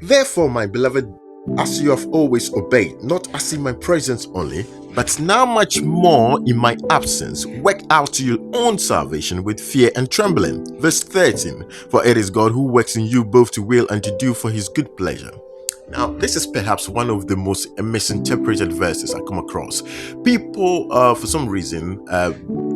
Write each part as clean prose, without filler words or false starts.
Therefore, my beloved, as you have always obeyed, not as in my presence only, but now much more in my absence, work out your own salvation with fear and trembling. Verse 13, for it is God who works in you both to will and to do for his good pleasure. Now, this is perhaps one of the most misinterpreted verses I come across. People, for some reason,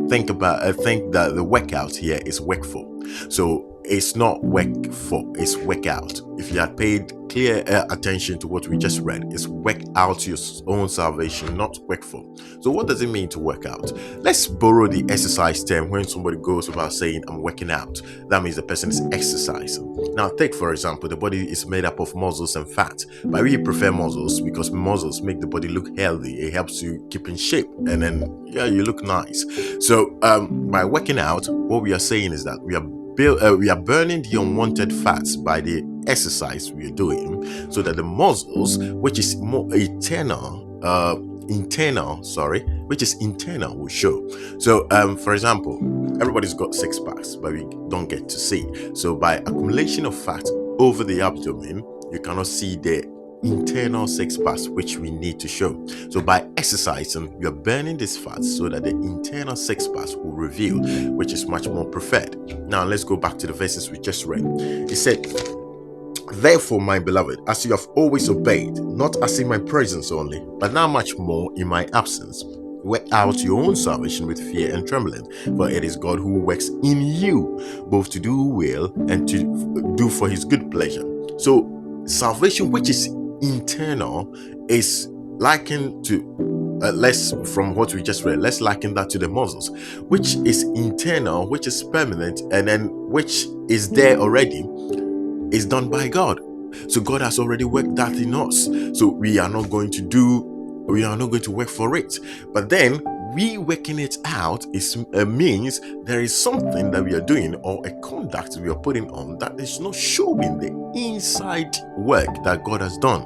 think that the workout here is workful. So it's not work for, it's work out. If you had paid clear attention to what we just read, it's work out your own salvation, not work for. So what does it mean to work out? Let's borrow the exercise term. When somebody goes about saying I'm working out, that means the person is exercising. Now take for example, the body is made up of muscles and fat, but we prefer muscles because muscles make the body look healthy. It helps you keep in shape, and then you look nice. So by working out, what we are saying is that we are burning the unwanted fats by the exercise we are doing, so that the muscles, which is more internal, will show. So for example, everybody's got six packs, but we don't get to see. So by accumulation of fat over the abdomen, you cannot see the internal six packs which we need to show. So by exercising, we are burning these fats so that the internal six packs will reveal, which is much more preferred. Now let's go back to the verses we just read. It said, therefore, my beloved, as you have always obeyed, not as in my presence only, but now much more in my absence, work out your own salvation with fear and trembling, for it is God who works in you both to do will and to do for his good pleasure. So salvation, which is internal, is likened to less from what we just read. Let's liken that to the muscles, which is internal, which is permanent, and then which is there already, is done by God. So God has already worked that in us. So we are not going to work for it. But then we working it out means there is something that we are doing, or a conduct we are putting on, that is not showing the inside work that God has done,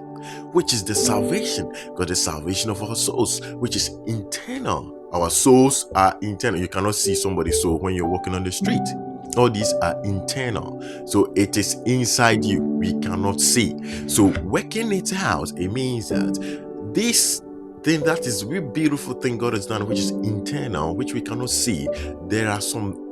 which is the salvation. God, the salvation of our souls, which is internal. Our souls are internal. You cannot see somebody's soul when you're walking on the street. All these are internal, so it is inside you, we cannot see. So working it out, it means that this thing, that is really beautiful thing God has done, which is internal, which we cannot see, there are some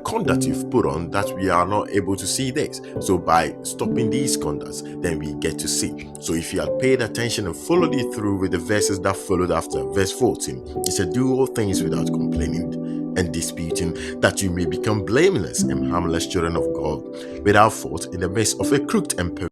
conduct you've put on that we are not able to see this. So by stopping these conducts, then we get to see. So if you had paid attention and followed it through with the verses that followed after, verse 14, it said, do all things without complaining and disputing, that you may become blameless and harmless children of God, without fault in the midst of a crooked and